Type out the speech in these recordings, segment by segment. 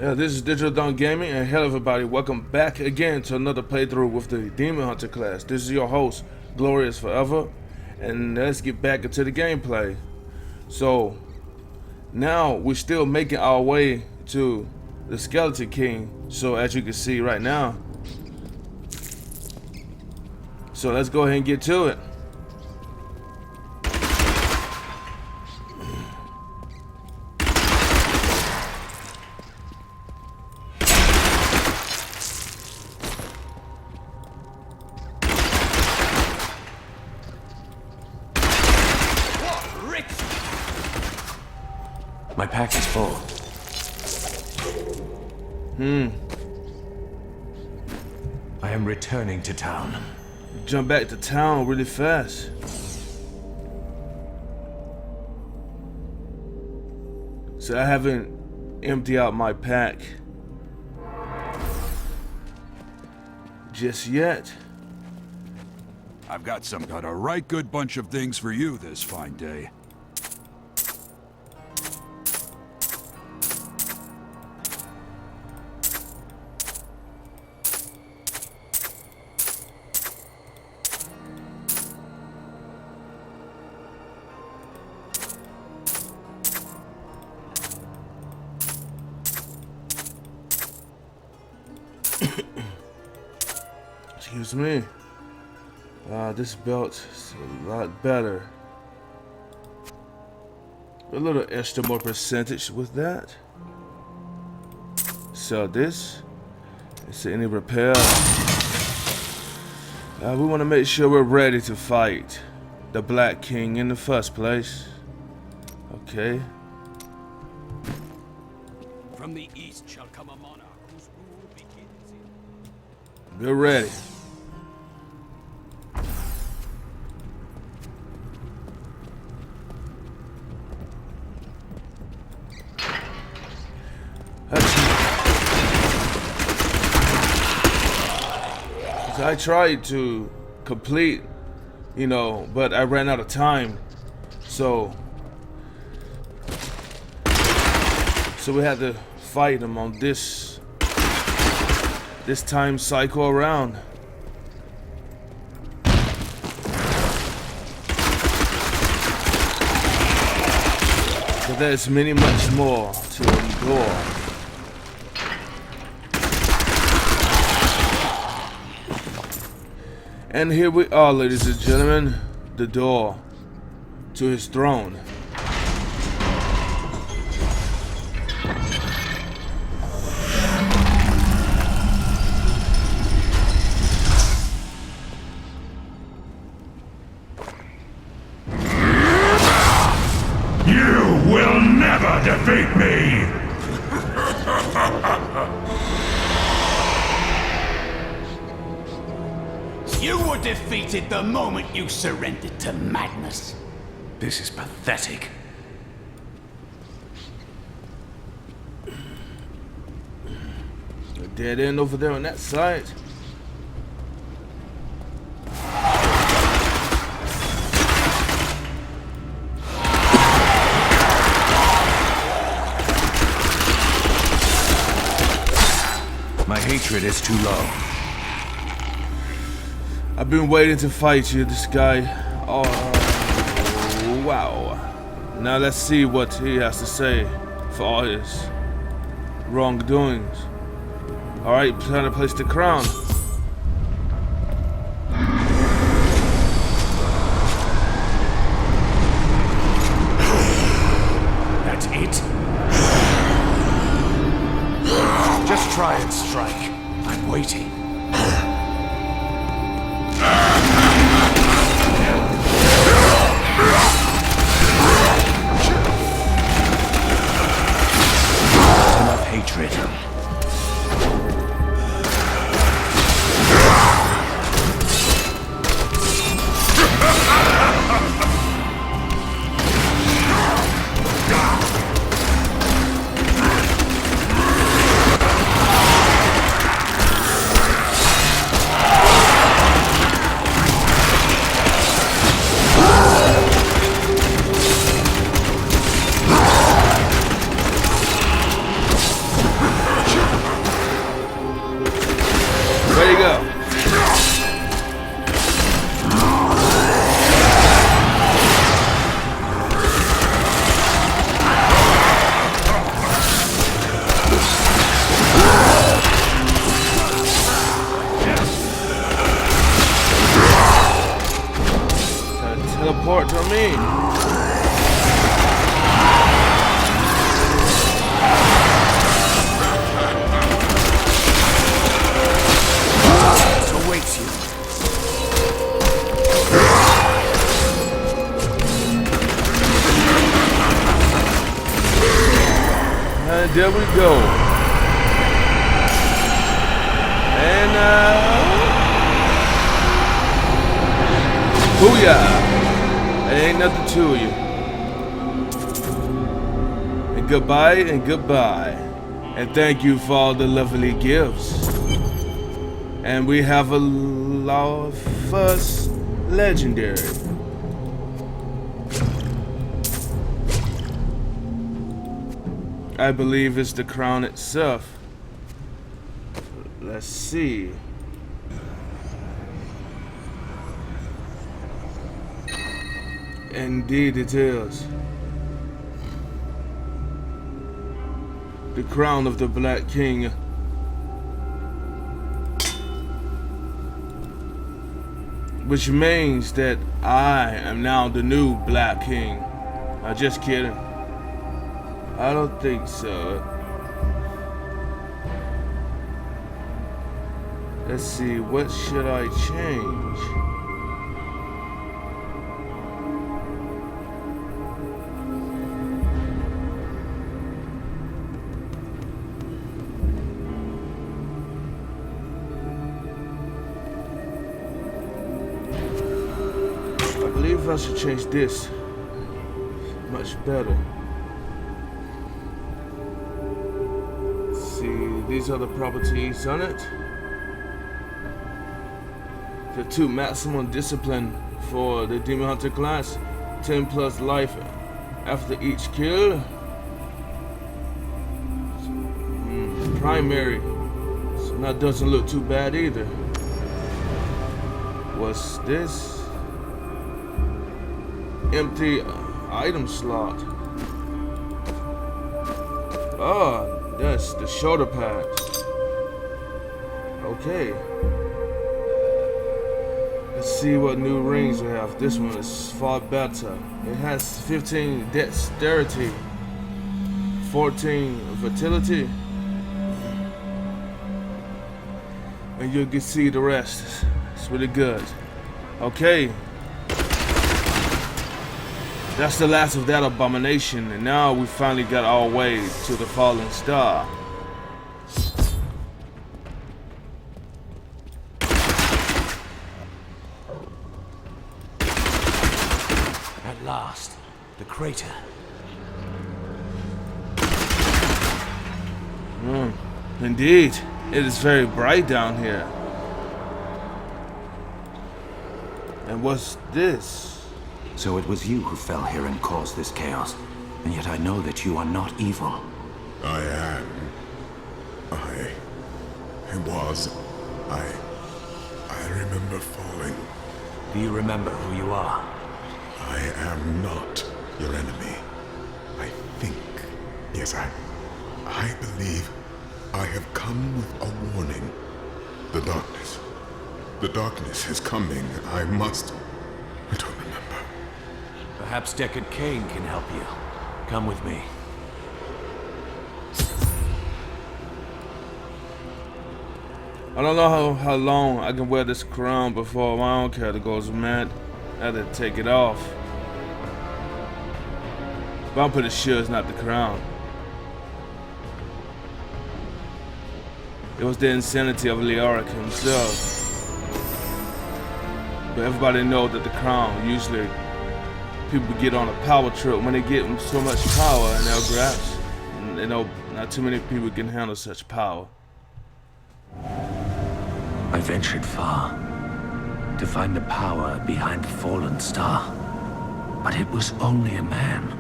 Yeah, this is DigitalTHUMBGaming, and hello everybody, welcome back again to another playthrough with the Demon Hunter class. This is your host, Glorious Forever, and let's get back into the gameplay. So, now we're still making our way to the Skeleton King, so as you can see right now. So let's go ahead and get to it. My pack is full. I am returning to town. Jump back to town really fast. So I haven't emptied out my pack just yet. I've got a right good bunch of things for you this fine day. Excuse me. This belt is a lot better. A little extra more percentage with that. Sell this. Is there any repair? We want to make sure we're ready to fight the Black King in the first place. Okay. From the east shall come a monarch whose rule begins in... We're ready. I tried to complete, but I ran out of time. So we had to fight him on this time cycle around. But there's much more to endure. And here we are, ladies and gentlemen, the door to his throne. You will never defeat me! You were defeated the moment you surrendered to madness. This is pathetic. A dead end over there on that side. My hatred is too low. I've been waiting to fight you, this guy. Oh, wow. Now let's see what he has to say for all his wrongdoings. Alright, time to place the crown. That's it? Just try and strike. I'm waiting. Enough hatred. go. And booyah! Ain't nothing to you. And goodbye and goodbye. And thank you for all the lovely gifts. And we have a law first legendary. I believe it's the crown itself. Let's see. Indeed it is. The crown of the Black King. Which means that I am now the new Black King. Just kidding. I don't think so. Let's see, what should I change? I believe I should change this. Much better. These are the properties on it. The 2 maximum discipline for the Demon Hunter class, 10 plus life after each kill. Primary, so that doesn't look too bad either. What's this? Empty item slot. Oh. That's the shoulder pads. Okay. Let's see what new rings we have. This one is far better. It has 15 dexterity, 14 fertility, and you can see the rest. It's really good. Okay. That's the last of that abomination, and now we finally got our way to the fallen star. At last, the crater. Indeed, it is very bright down here. And what's this? So it was you who fell here and caused this chaos. And yet I know that you are not evil. I am. I remember falling. Do you remember who you are? I am not your enemy. I think. Yes, I believe I have come with a warning. The darkness. The darkness is coming. I must. I don't remember. Perhaps Deckard Cain can help you. Come with me. I don't know how long I can wear this crown before my own character goes mad. I had to take it off. But I'm pretty sure it's not the crown. It was the insanity of Leoric himself. But everybody knows that the crown, usually people get on a power trip when they get so much power in their grasp. And they know not too many people can handle such power. I ventured far to find the power behind the fallen star. But it was only a man.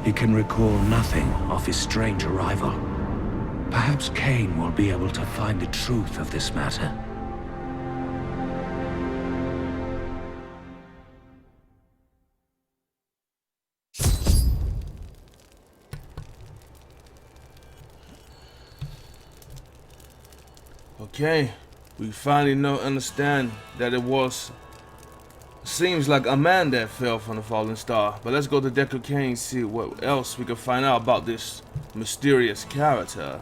He can recall nothing of his strange arrival. Perhaps Cain will be able to find the truth of this matter. Okay, we finally understand that it was, seems like a man that fell from the fallen star. But let's go to Deckard Cain and see what else we can find out about this mysterious character.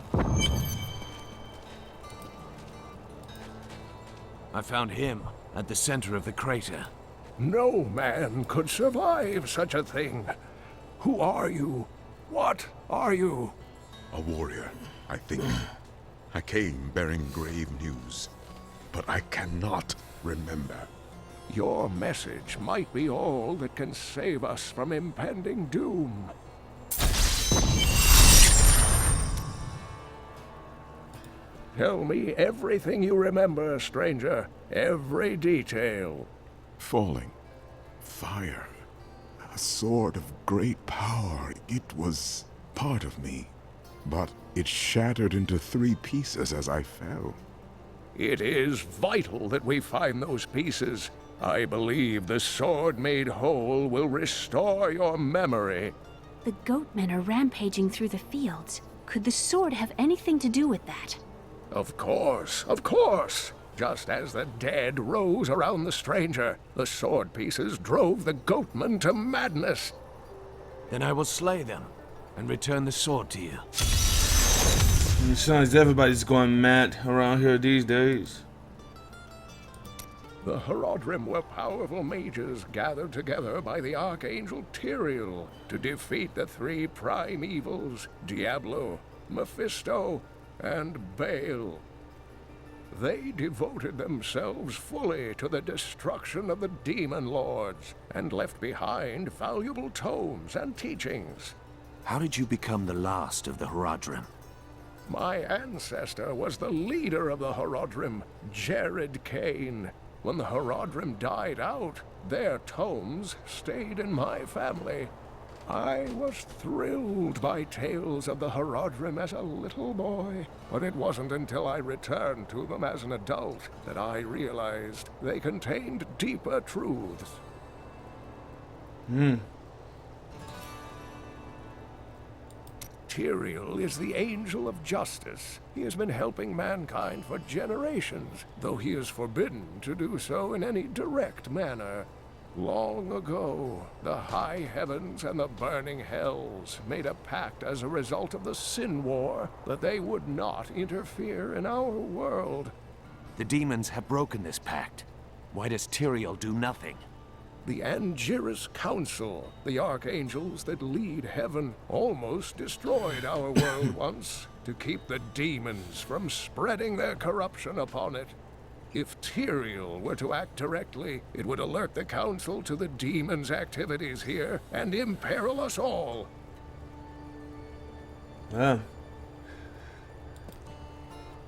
I found him at the center of the crater. No man could survive such a thing. Who are you? What are you? A warrior, I think. I came bearing grave news, but I cannot remember. Your message might be all that can save us from impending doom. Tell me everything you remember, stranger. Every detail. Falling. Fire. A sword of great power. It was part of me. But it shattered into 3 pieces as I fell. It is vital that we find those pieces. I believe the sword made whole will restore your memory. The goatmen are rampaging through the fields. Could the sword have anything to do with that? Of course, of course. Just as the dead rose around the stranger, the sword pieces drove the goatmen to madness. Then I will slay them and return the sword to you. It sounds everybody's going mad around here these days. The Horodrim were powerful mages gathered together by the Archangel Tyrael to defeat the 3 prime evils, Diablo, Mephisto, and Baal. They devoted themselves fully to the destruction of the demon lords and left behind valuable tomes and teachings. How did you become the last of the Horodrim? My ancestor was the leader of the Horodrim, Jared Kane. When the Horodrim died out, their tomes stayed in my family. I was thrilled by tales of the Horodrim as a little boy, but it wasn't until I returned to them as an adult that I realized they contained deeper truths. Tyrael is the angel of justice. He has been helping mankind for generations, though he is forbidden to do so in any direct manner. Long ago, the high heavens and the burning hells made a pact as a result of the Sin War that they would not interfere in our world. The demons have broken this pact. Why does Tyrael do nothing? The Angiris Council, the archangels that lead heaven, almost destroyed our world once to keep the demons from spreading their corruption upon it. If Tyrael were to act directly, it would alert the Council to the demons' activities here and imperil us all. Yeah.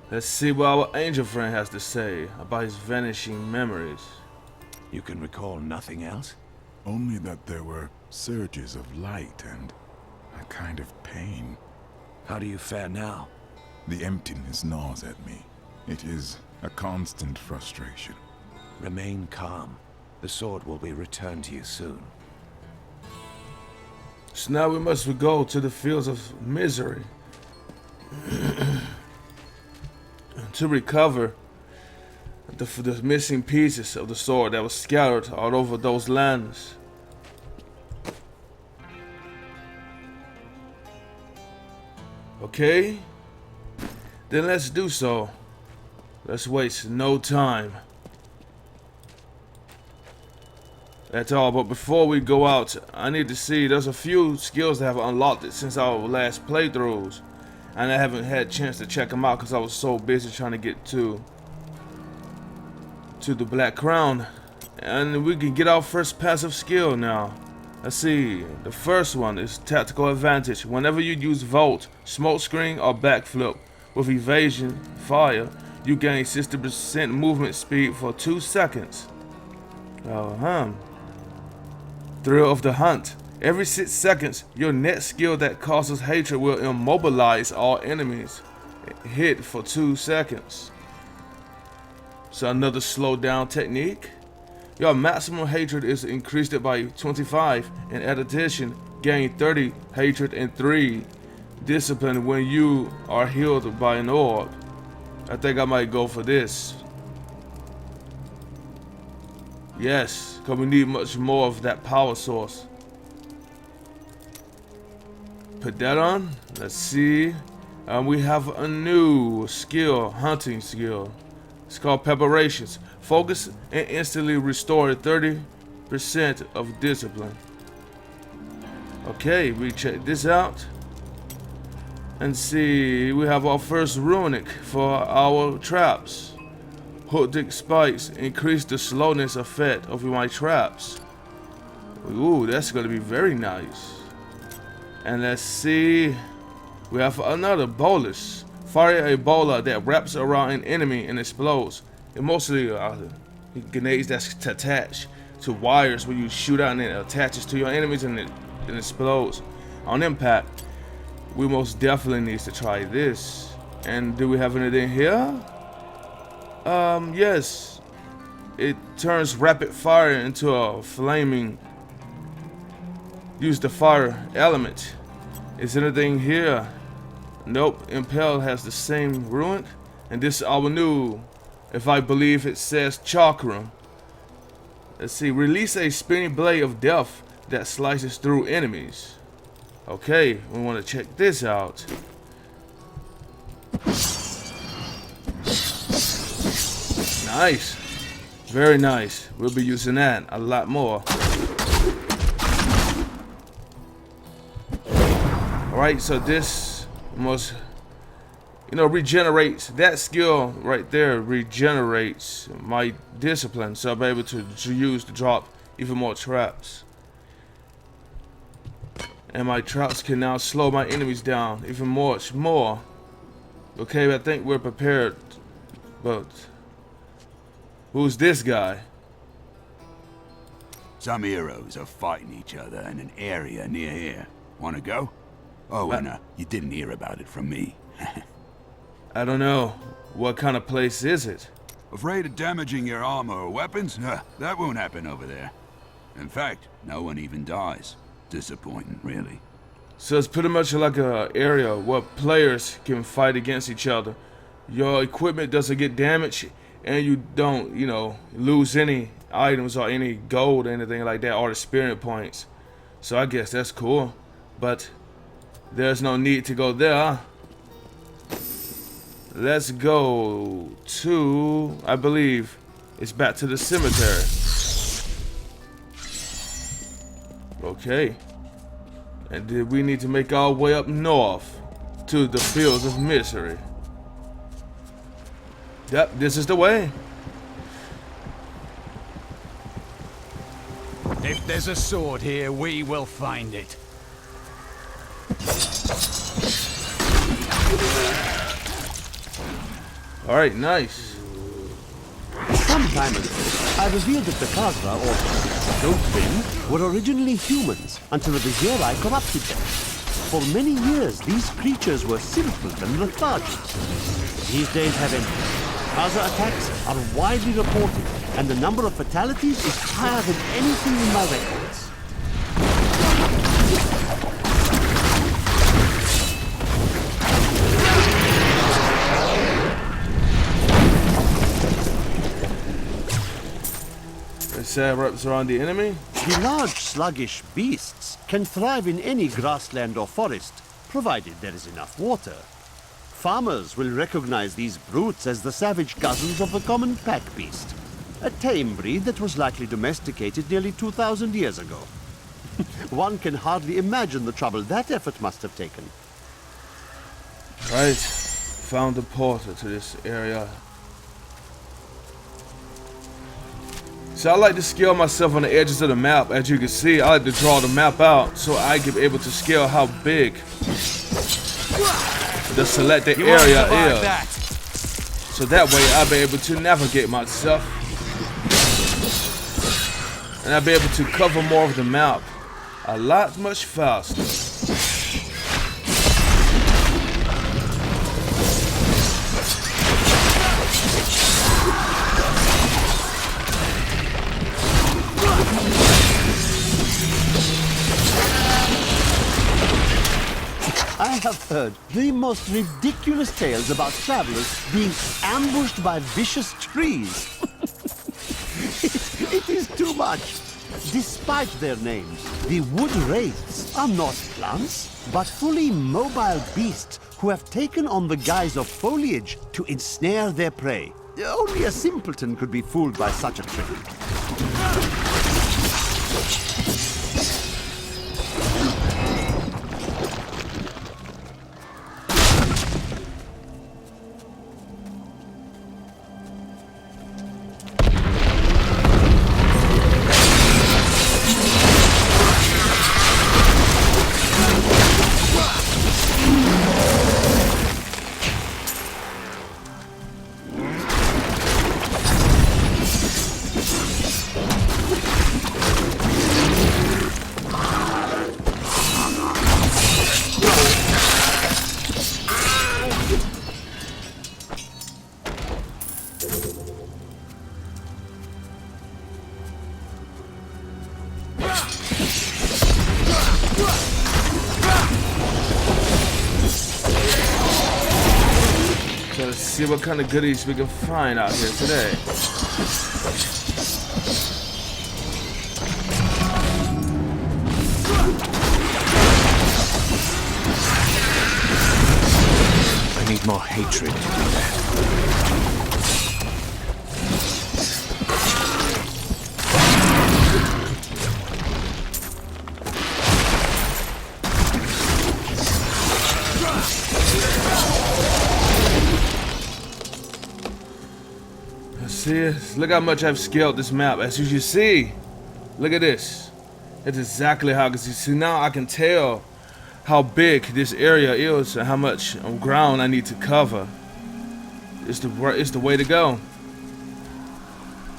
Let's see what our angel friend has to say about his vanishing memories. You can recall nothing else? Only that there were surges of light and a kind of pain. How do you fare now? The emptiness gnaws at me. It is a constant frustration. Remain calm. The sword will be returned to you soon. So now we must go to the fields of misery to recover the missing pieces of the sword that was scattered all over those lands. Okay, then let's do so. Let's waste no time at all. But before we go out, I need to see, there's a few skills that have unlocked it since our last playthroughs, and I haven't had a chance to check them out because I was so busy trying to get to the Black Crown. And we can get our first passive skill now. Let's see, the first one is Tactical Advantage. Whenever you use Volt, Smoke Screen, or Backflip with Evasion, Fire, you gain 60% movement speed for 2 seconds. Thrill of the Hunt. Every 6 seconds, your next skill that causes hatred will immobilize all enemies. Hit for 2 seconds. So another slow down technique. Your maximum hatred is increased by 25, and in addition, gain 30 hatred and 3 discipline when you are healed by an orb. I think I might go for this. Yes, because we need much more of that power source. Put that on. Let's see. We have a new skill, hunting skill. It's called Preparations. Focus and instantly restore 30% of discipline. Okay, we check this out. And see, we have our first runic for our traps. Hooked spikes increase the slowness effect of my traps. Ooh, that's gonna be very nice. And let's see, we have another bolus. Fire a bola that wraps around an enemy and explodes. It mostly grenades that's attached to wires where you shoot out and it attaches to your enemies and it explodes. On impact, we most definitely need to try this. And do we have anything here? Yes. It turns rapid fire into a flaming. Use the fire element. Is anything here? Nope. Impel has the same ruin. And this is our new, if I believe it says chakram. Let's see. Release a spinning blade of death that slices through enemies. Okay, we want to check this out. Nice. Very nice. We'll be using that a lot more. Alright, so this must, regenerates. That skill right there regenerates my discipline, so I'll be able to use to drop even more traps. And my traps can now slow my enemies down even much more. Okay, I think we're prepared. But who's this guy? Some heroes are fighting each other in an area near here. Wanna go? Oh, and you didn't hear about it from me. I don't know. What kind of place is it? Afraid of damaging your armor or weapons? That won't happen over there. In fact, no one even dies. Disappointing, really. So it's pretty much like a area where players can fight against each other. Your equipment doesn't get damaged, and you don't, lose any items or any gold or anything like that, or experience points. So I guess that's cool. But there's no need to go there. Let's go to, I believe, it's back to the cemetery. Okay. And then we need to make our way up north to the fields of misery. Yep, this is the way. If there's a sword here, we will find it. Alright, nice. Some time ago, I revealed that the Khazra, or Goatmen, were originally humans until the Vizieri corrupted them. For many years, these creatures were simple and lethargic. These days have ended. Khazra attacks are widely reported, and the number of fatalities is higher than anything in my records. Wraps around the enemy. The large, sluggish beasts can thrive in any grassland or forest, provided there is enough water. Farmers will recognize these brutes as the savage cousins of the common pack beast, a tame breed that was likely domesticated nearly 2,000 years ago. One can hardly imagine the trouble that effort must have taken. Right, found the portal to this area. So I like to scale myself on the edges of the map. As you can see, I like to draw the map out so I can be able to scale how big the selected area is. So that way I'll be able to navigate myself. And I'll be able to cover more of the map a lot much faster. I have heard the most ridiculous tales about travelers being ambushed by vicious trees. It is too much. Despite their names, the wood wraiths are not plants, but fully mobile beasts who have taken on the guise of foliage to ensnare their prey. Only a simpleton could be fooled by such a trick. see what kind of goodies we can find out here today. I need more hatred to do that. See, look how much I've scaled this map. As you can see, look at this. It's exactly how, because you see now I can tell how big this area is and how much ground I need to cover. It's the way to go.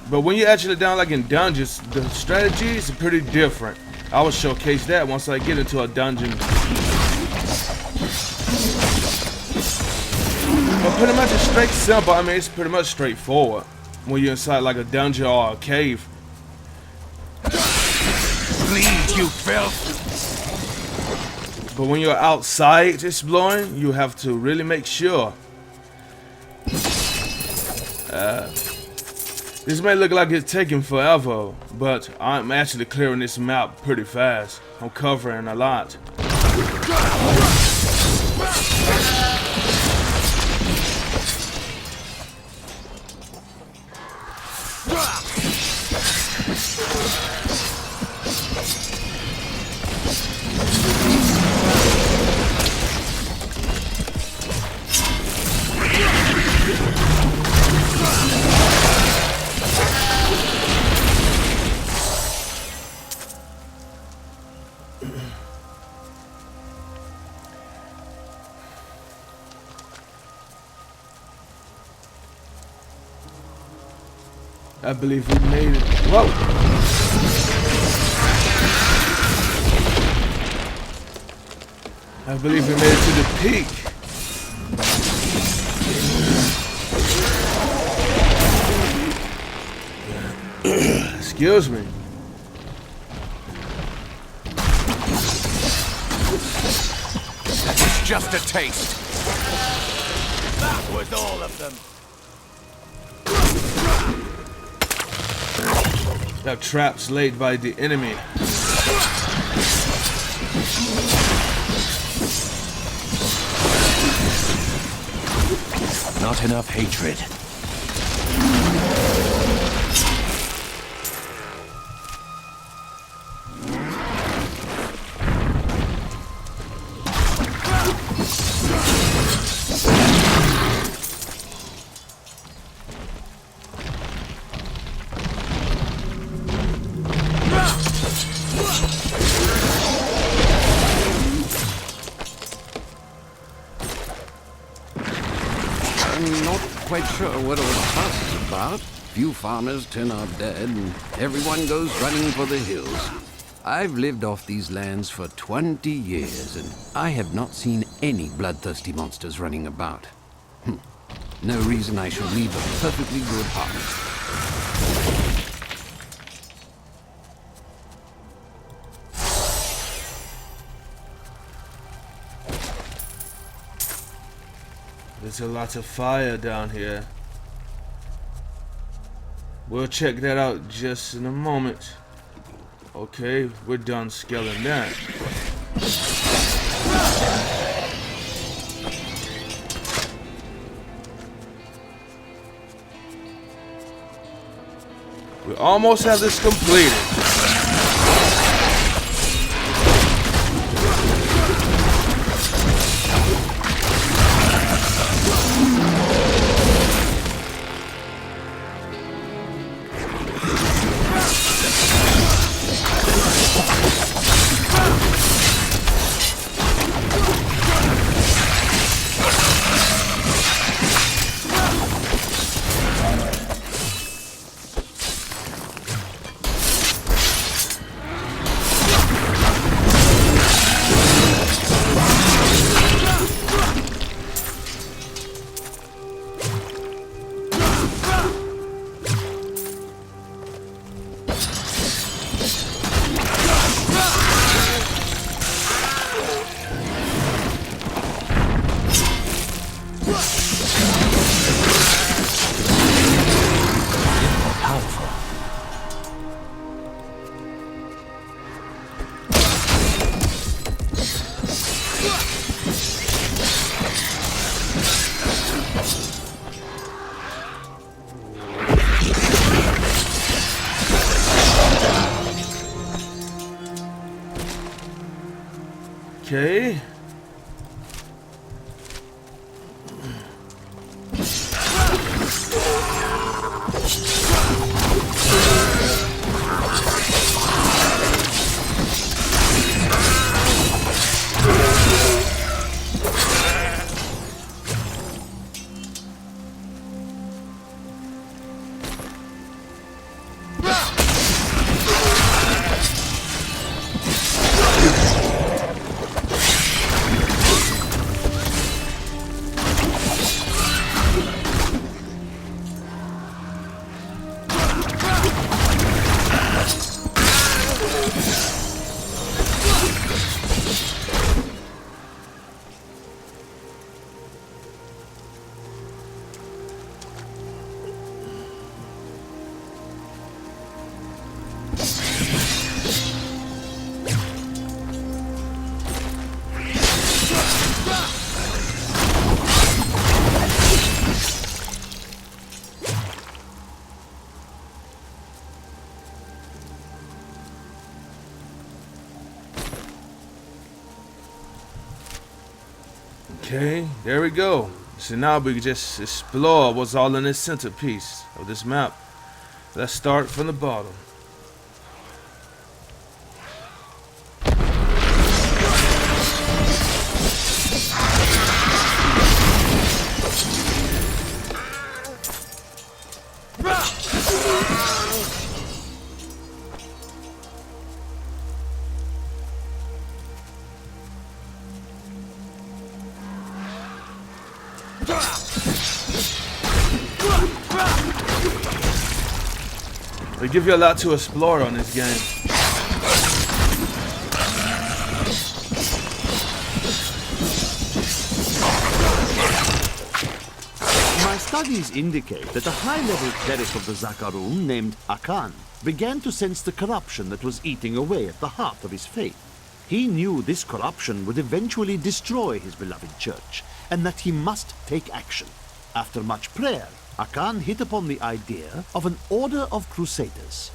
But when you're actually down like in dungeons, the strategies are pretty different. I will showcase that once I get into a dungeon. But pretty much it's straight simple. I mean, it's pretty much straightforward when you're inside like a dungeon or a cave. Bleed, you filth! But when you're outside exploring, you have to really make sure. This may look like it's taking forever, but I'm actually clearing this map pretty fast. I'm covering a lot. I believe we made it. Whoa! I believe we made it to the peak. Excuse me. It's just a taste. That was all of them. There are traps laid by the enemy. Not enough hatred. I'm not quite sure what all the fuss is about. Few farmers turn out dead, and everyone goes running for the hills. I've lived off these lands for 20 years, and I have not seen any bloodthirsty monsters running about. No reason I should leave a perfectly good harvest. There's a lot of fire down here. We'll check that out just in a moment. Okay, we're done scaling that. We almost have this completed. Okay. Okay, there we go. So now we can just explore what's all in this centerpiece of this map. Let's start from the bottom. They give you a lot to explore on this game. My studies indicate that a high-level cleric of the Zakarum named Akan began to sense the corruption that was eating away at the heart of his faith. He knew this corruption would eventually destroy his beloved church, and that he must take action. After much prayer, Akan hit upon the idea of an order of crusaders.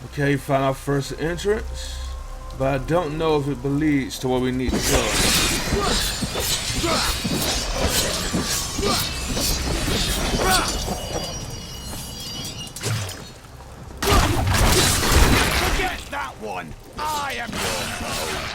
Okay, found our first entrance, but I don't know if it leads to where we need to go. Forget that one! I am your foe!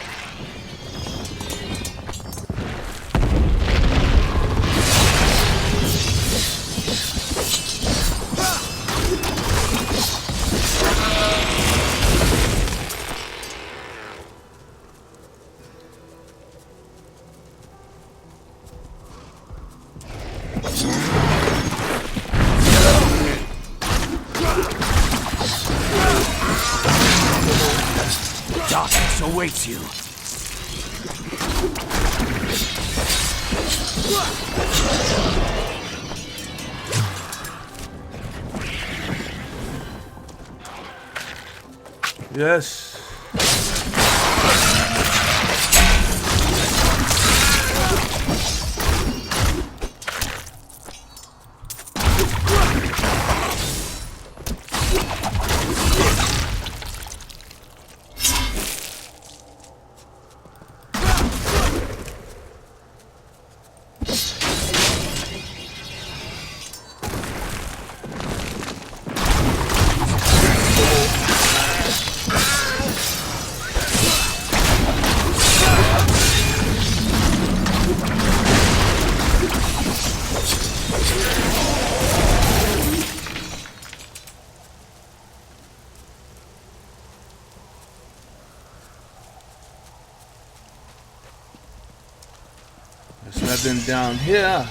Darkness awaits you. Yes. There's nothing down here.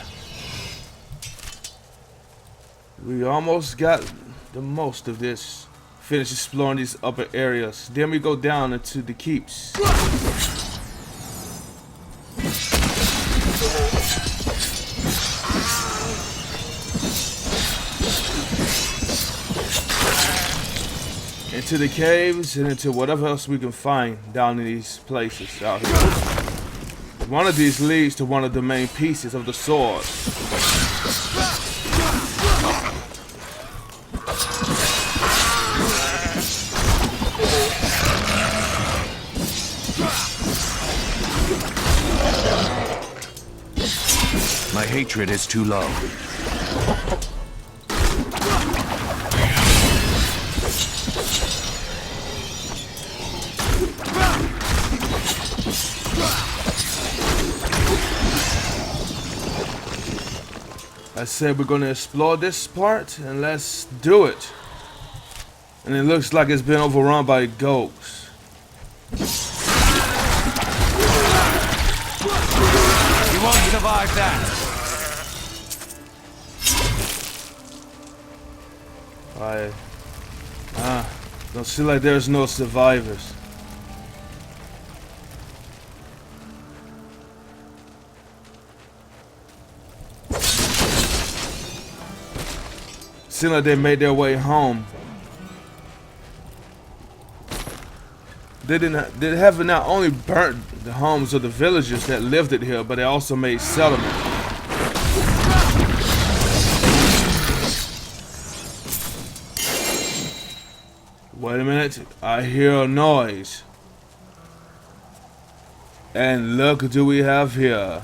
We almost got the most of this. Finish exploring these upper areas. Then we go down into the keeps. Into the caves and into whatever else we can find down in these places out here. One of these leads to one of the main pieces of the sword. My hatred is too low. I said we're gonna explore this part, and let's do it. And it looks like it's been overrun by ghosts. You won't survive that. Don't seem like there's no survivors. Seem like they made their way home. They haven't not only burnt the homes of the villagers that lived it here, but they also made settlements. Wait a minute, I hear a noise. And look who we have here.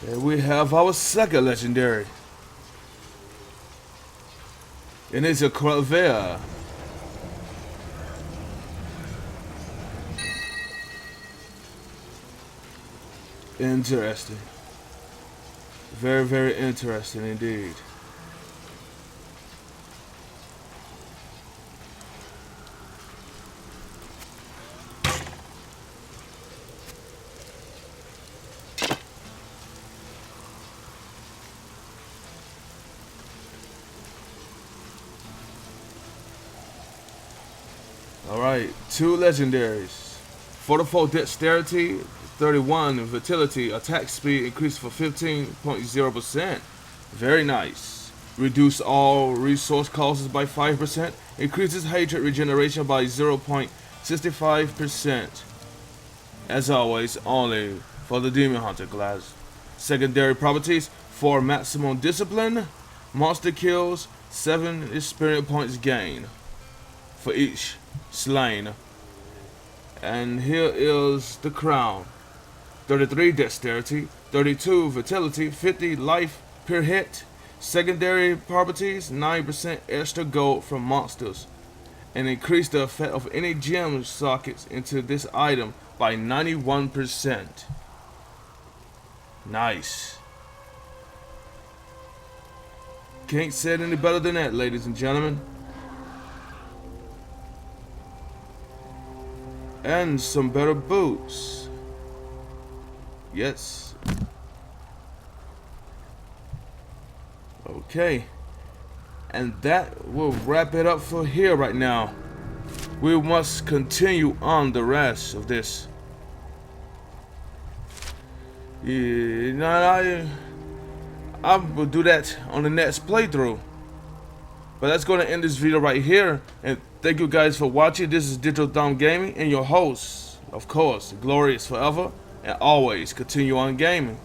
Here we have our second legendary. And it's a Craver. Interesting. Very, very interesting indeed. Alright, 2 legendaries. 44 dexterity, 31 vitality, attack speed increased for 15.0%. Very nice. Reduce all resource costs by 5%. Increases hatred regeneration by 0.65%. As always, only for the Demon Hunter class. Secondary properties: 4 maximum discipline, monster kills, 7 experience points gained for each slain. And here is the crown: 33 dexterity, 32 vitality, 50 life per hit. Secondary properties: 9% extra gold from monsters, and increase the effect of any gem sockets into this item by 91%. Nice. Can't say it any better than that, ladies and gentlemen. And some better boots. Yes. Okay. And that will wrap it up for here right now. We must continue on the rest of this. Yeah, I will do that on the next playthrough. But that's going to end this video right here. And thank you guys for watching. This is DigitalTHUMBGaming and your host, of course, Glorious Forever, and always continue on gaming.